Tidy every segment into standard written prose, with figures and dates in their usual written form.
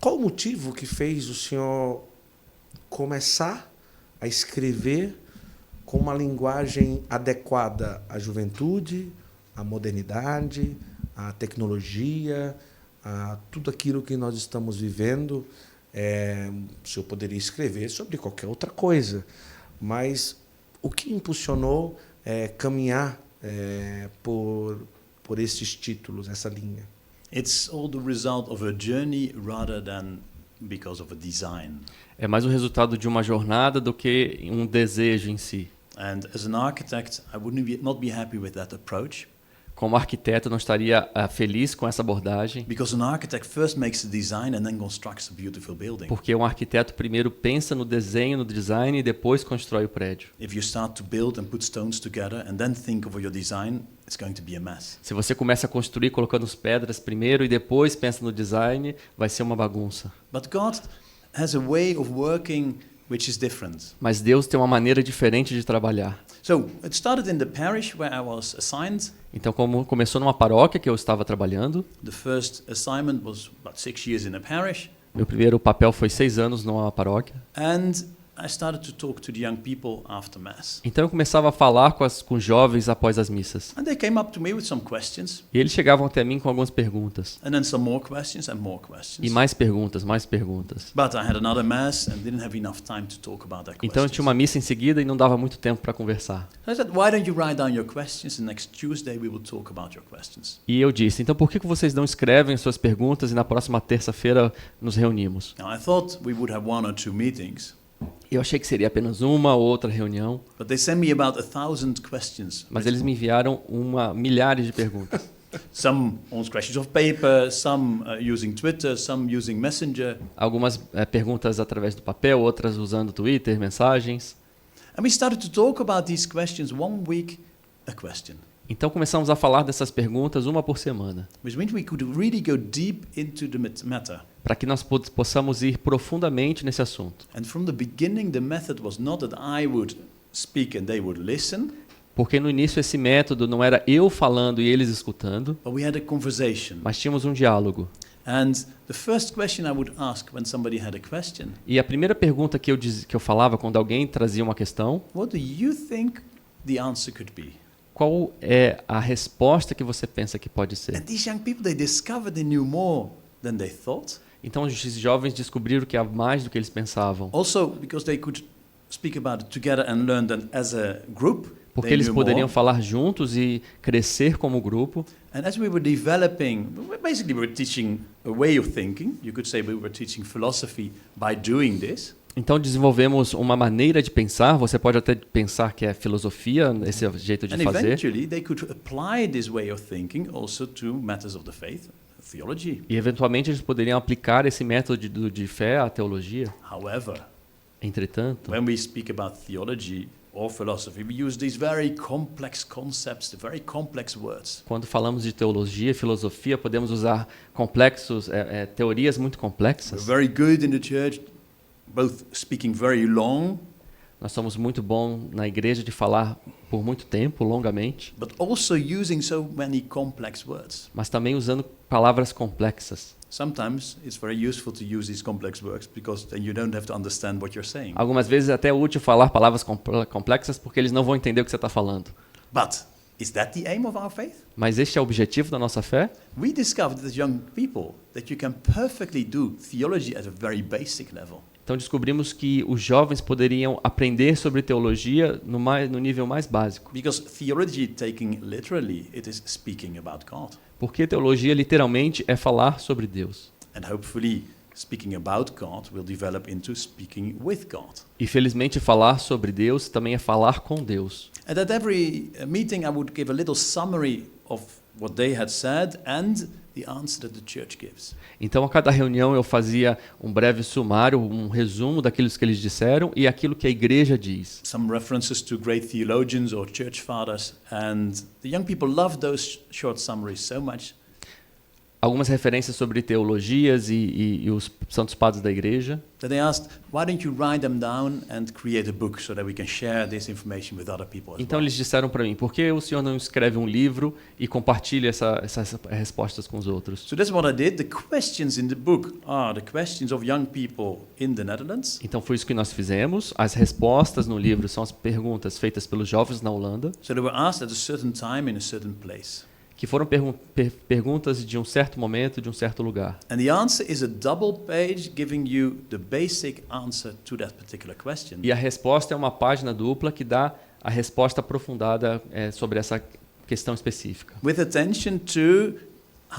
qual o motivo que fez o senhor começar a escrever com uma linguagem adequada à juventude, à modernidade, à tecnologia, a tudo aquilo que nós estamos vivendo? O senhor poderia escrever sobre qualquer outra coisa, mas o que impulsionou caminhar por esses títulos, essa linha? It's all the result of a journey rather than because of a design. É mais o resultado de uma jornada do que um desejo em si. And as an architect, I not be happy with that approach. Como arquiteto, não estaria feliz com essa abordagem. Because an architect first makes the design and then constructs a beautiful building. Porque um arquiteto primeiro pensa no desenho, no design e depois constrói o prédio. If you start to build and put stones together and then think of your design, it's going to be a mess. Se você começa a construir colocando as pedras primeiro e depois pensa no design, vai ser uma bagunça. But God has a way of working which is different. Mas Deus tem uma maneira diferente de trabalhar. So, it started in the parish where I was assigned. Então, como começou numa paróquia que eu estava trabalhando. The first assignment was about 6 years in a parish. Meu primeiro papel foi 6 anos numa paróquia. And I started to talk to the young people after mass. Então eu começava a falar com os jovens após as missas. And they came up to me with some questions. E eles chegavam até mim com algumas perguntas. And then some more questions and more questions. E mais perguntas, mais perguntas. But I had another mass and didn't have enough time to talk about their questions. Então eu tinha uma missa em seguida e não dava muito tempo para conversar. So I said, why don't you write down your questions and next Tuesday we will talk about your questions. E eu disse, então por que vocês não escrevem suas perguntas e na próxima terça-feira nos reunimos? Now I thought we would have 1 or 2 meetings. Eu achei que seria apenas uma ou outra reunião. But they sent me about 1,000 questions. Mas eles me enviaram milhares de perguntas. Some on scratches of paper, some using Twitter, some using Messenger. Algumas perguntas através do papel, outras usando Twitter, mensagens. And we started to talk about these questions 1 week a question. Então começamos a falar dessas perguntas uma por semana. Which means we could really go deep into the matter. Para que nós possamos ir profundamente nesse assunto. And from the beginning the method was not that I would speak and they would listen. Porque no início esse método não era eu falando e eles escutando, But we had a conversation. mas tínhamos um diálogo. And the first question I would ask when somebody had a question. E a primeira pergunta que eu falava quando alguém trazia uma questão, What do you think the answer could be? qual é a resposta que você pensa que pode ser? And these young people, they discovered they knew more than they thought. Então os jovens descobriram que há mais do que eles pensavam. Also, because they could speak about it together and learn that as a group. Porque eles poderiam falar juntos e crescer como grupo. And as we were developing, basically we were teaching a way of thinking. You could say we were teaching philosophy by doing this. Então desenvolvemos uma maneira de pensar. Você pode até pensar que é filosofia, esse jeito de and fazer. Eventually they could apply this way of thinking also to matters of the faith, theology. E eventualmente eles poderiam aplicar esse método de fé à teologia. However, entretanto, when we speak about theology or philosophy, we use these very complex concepts, very complex words. Quando falamos de teologia e filosofia, podemos usar teorias muito complexas. We're very good in the church, both speaking very long. Nós somos muito bons na igreja de falar por muito tempo, longamente. But also using so many complex words. Mas também usando palavras complexas. Sometimes it's very useful to use these complex words because then you don't have to understand what you're saying. Algumas vezes é até útil falar palavras complexas porque eles não vão entender o que você está falando. But is that the aim of our faith? Mas este é o objetivo da nossa fé? We discovered as young people that you can perfectly do theology at a very basic level. Então descobrimos que os jovens poderiam aprender sobre teologia no nível mais básico. Because theology, taking literally, it is speaking about God. Porque teologia literalmente é falar sobre Deus. And hopefully, speaking about God will develop into speaking with God. E felizmente falar sobre Deus também é falar com Deus. And at every meeting I would give a little summary of what they had said and the answer that the church gives. Então a cada reunião eu fazia um breve sumário, um resumo daquilo que eles disseram e aquilo que a igreja diz. Some references to great theologians or church fathers, and the young people loved those short summaries so much. algumas referências sobre teologias e os santos padres da igreja. That they asked, why don't you write them down and create a book so that we can share this information with other people as Então well? eles disseram para mim, por que o senhor não escreve um livro e compartilha essas respostas com os outros? So that's what I did. The questions in the book are the questions of young people in the Netherlands. Então foi isso que nós fizemos. As respostas no livro são as perguntas feitas pelos jovens na Holanda, So they were asked at a certain time in a certain place. que foram perguntas de um certo momento, de um certo lugar. And the answer is a double page giving you the basic answer to that particular question. E a resposta é uma página dupla que dá a resposta aprofundada sobre essa questão específica. With attention to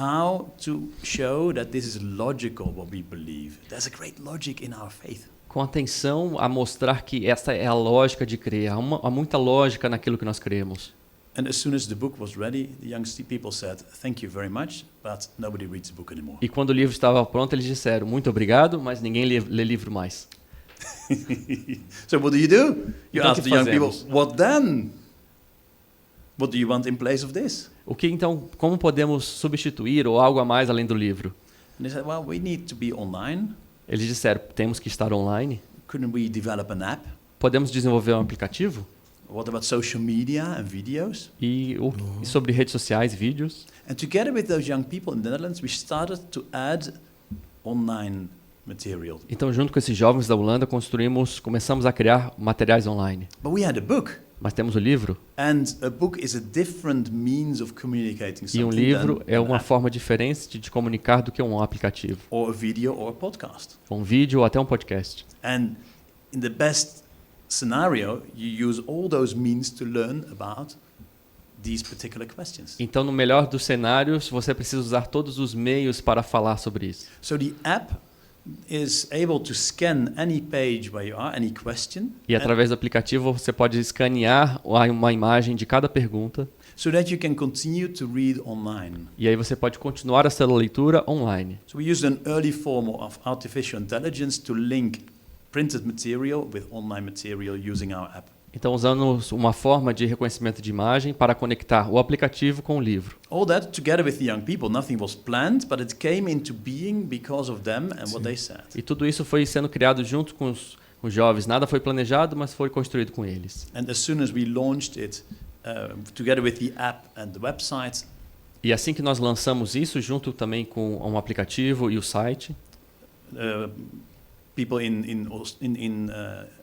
how to show that this is logical what we believe. There's a great logic in our faith. Com atenção a mostrar que essa é a lógica de crer. Há muita lógica naquilo que nós cremos. And as soon as the book was ready, the young people said, "Thank you very much, but nobody reads the book anymore." E quando o livro estava pronto, eles disseram, muito obrigado, mas ninguém lê livro mais. So what do? You Então, ask o que the young people, fazemos? "What then? What do you want in place of this?" O que então, como podemos substituir ou algo a mais além do livro? And they said, "Well, we need to be online. Eles disseram, temos que estar online. Couldn't we develop an app? Podemos desenvolver um aplicativo? What about social media and videos?" E sobre redes sociais, vídeos. And together with those young people in the Netherlands, we started to add online material. Então, junto com esses jovens da Holanda, começamos a criar materiais online. But we had a book, Mas temos o livro, and a book is a different means of communicating e um something livro than é an uma app, forma diferente de comunicar do que um aplicativo. or a video or a podcast. Um vídeo ou até um podcast. And in the best scenario, you use all those means to learn about these particular questions. Então, no melhor dos cenários, você precisa usar todos os meios para falar sobre isso. So the app is able to scan any page where you are, any question, E através do aplicativo, você pode escanear uma imagem de cada pergunta. so that you can continue to read online. E aí você pode continuar essa leitura online. So we used an early form of artificial intelligence to link printed material with online material using our app. Então, usando uma forma de reconhecimento de imagem para conectar o aplicativo com o livro. All that together with the young people, nothing was planned, but it came into being because of them and what they said. E tudo isso foi sendo criado junto com os jovens. Nada foi planejado, mas foi construído com eles. And as soon as we launched it, together with the app and the website, E assim que nós lançamos isso, junto também com um aplicativo e o site, people in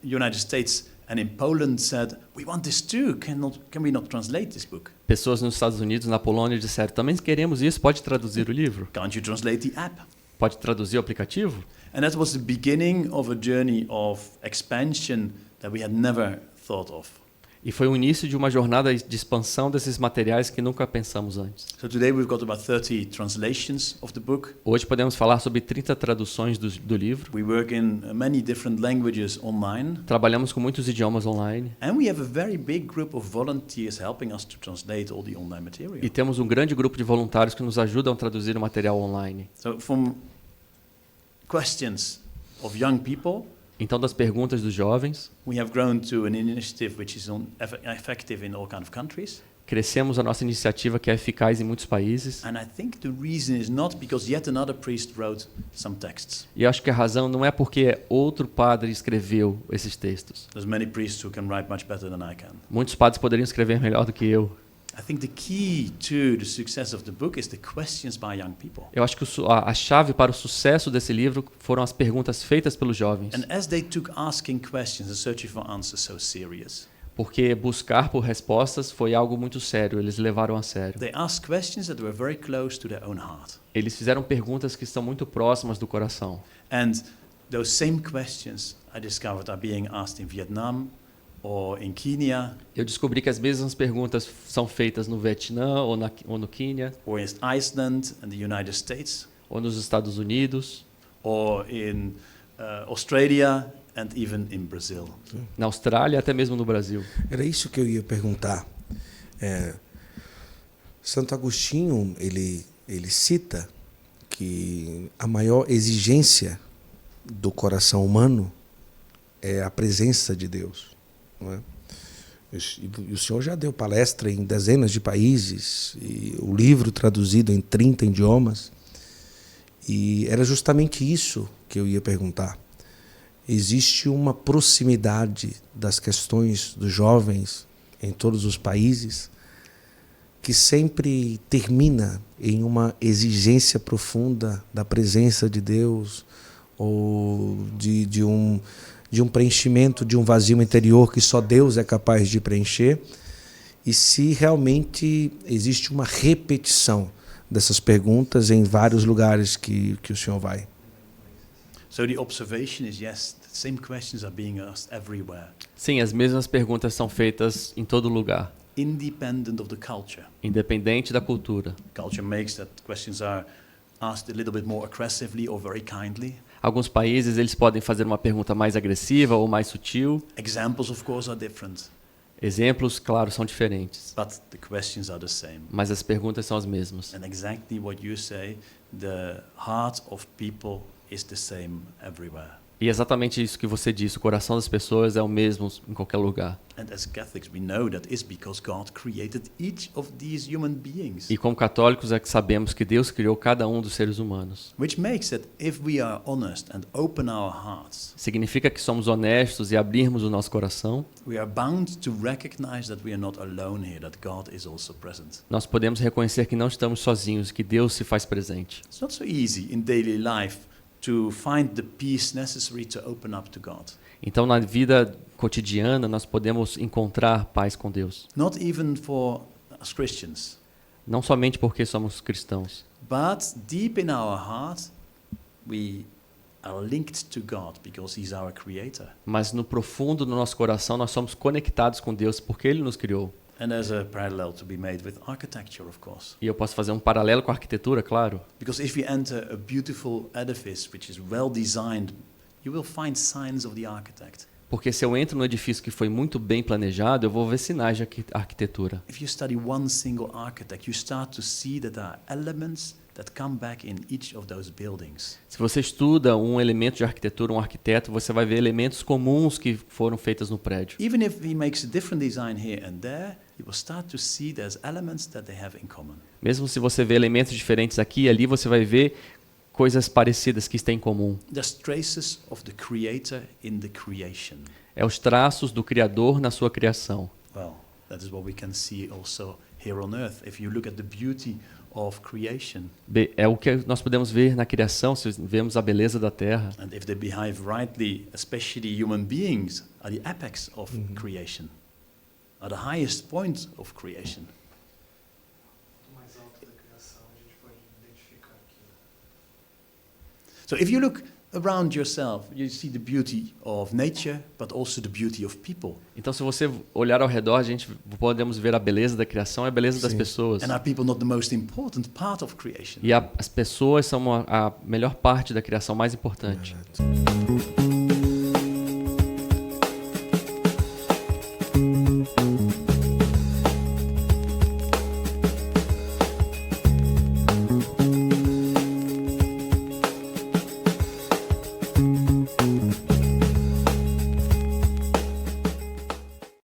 United States and in Poland said, "We want this too. Can we not translate this book? pessoas nos Estados Unidos, na Polônia, disseram, também queremos isso, pode traduzir o livro? Can't you translate the app?" Pode traduzir o aplicativo? And that was the beginning of a journey of expansion that we had never thought of. E foi o início de uma jornada de expansão desses materiais que nunca pensamos antes. So today we've got about 30 translations of the book. Hoje podemos falar sobre 30 traduções do livro. We work in many different languages online. Trabalhamos com muitos idiomas online. And we have a very big group of volunteers helping us to translate all the online material. E temos um grande grupo de voluntários que nos ajudam a traduzir o material online. So from questions of young people, Então, das perguntas dos jovens, we have grown to an initiative which is effective in all kinds of countries. crescemos a nossa iniciativa que é eficaz em muitos países. And I think the reason is not because yet another priest wrote some texts. E eu acho que a razão não é porque outro padre escreveu esses textos. There's many priests who can write much better than I can. Muitos padres poderiam escrever melhor do que eu. I think the key to the success of the book is the questions by young people. Eu acho que a chave para o sucesso desse livro foram as perguntas feitas pelos jovens. And as they took asking questions and searching for answers so serious, Porque buscar por respostas foi algo muito sério, eles levaram a sério. they asked questions that were very close to their own heart. Eles fizeram perguntas que estão muito próximas do coração. And those same questions I discovered are being asked in Vietnam or in Kenya Eu descobri que as mesmas perguntas são feitas no Vietnã ou no Quênia, or in Iceland and the United States ou nos Estados Unidos, or in Australia and even in Brazil. na Austrália e até mesmo no Brasil. Era isso que eu ia perguntar. Santo Agostinho, ele cita que a maior exigência do coração humano é a presença de Deus. Não é? E o senhor já deu palestra em dezenas de países, e o livro traduzido em 30 idiomas. E era justamente isso que eu ia perguntar. Existe uma proximidade das questões dos jovens em todos os países que sempre termina em uma exigência profunda da presença de Deus ou de um preenchimento de um vazio interior que só Deus é capaz de preencher, e se realmente existe uma repetição dessas perguntas em vários lugares que o senhor vai. So the observation is, yes, the same questions are being asked everywhere, Sim, as mesmas perguntas são feitas em todo lugar, independent of the culture. independente da cultura. Culture makes that questions are asked a little bit more aggressively or very kindly. Alguns países eles podem fazer uma pergunta mais agressiva ou mais sutil. Examples, of course, are different, Exemplos, claro, são diferentes, but the questions are the same. mas as perguntas são as mesmas. And exactly what you say, the heart of people is the same everywhere. E exatamente isso que você disse, o coração das pessoas é o mesmo em qualquer lugar. And as Catholics, we know that is because God created each of these human beings. E como católicos é que sabemos que Deus criou cada um dos seres humanos. Which makes that if we are honest and open our hearts, Significa que somos honestos e abrirmos o nosso coração, we are bound to recognize that we are not alone here, that God is also present. nós podemos reconhecer que não estamos sozinhos, que Deus se faz presente. It's not so easy in daily life to find the peace necessary to open up to God. Então, na vida cotidiana, nós podemos encontrar paz com Deus. Not even for us Christians, Não somente porque somos cristãos, but deep in our heart, we are linked to God because He's our creator. mas no profundo do nosso coração nós somos conectados com Deus porque Ele nos criou. And there's a parallel to be made with architecture, of course. E eu posso fazer um paralelo com a arquitetura, claro. Because if you enter a beautiful edifice which is well designed, you will find signs of the architect. Porque se eu entro num edifício que foi muito bem planejado, eu vou ver sinais de arquitetura. If you study one single architect, you start to see that there are elements that come back in each of those buildings. Se você estuda um elemento de arquitetura, um arquiteto, você vai ver elementos comuns que foram feitos no prédio. Even if he makes a different design here and there, you will start to see there's elements that they have in common. Mesmo se você vê elementos diferentes aqui e ali, você vai ver coisas parecidas que têm em comum. There's traces of the creator in the creation. É os traços do Criador na sua criação. Well, that is what we can see also here on earth. If you look at the beauty of creation, É o que nós podemos ver na criação, se vemos a beleza da terra. and if they behave rightly, especially human beings are the apex of creation, are the highest point of creation. Mais alto da criação, a gente pode identificar aqui. So if you look around yourself, you see the beauty of nature, but also the beauty of people. Então, se você olhar ao redor, a gente podemos ver a beleza da criação e a beleza das Sim. pessoas. And are people not the most important part of creation? E as pessoas são a melhor parte da criação, mais importante. Verdade.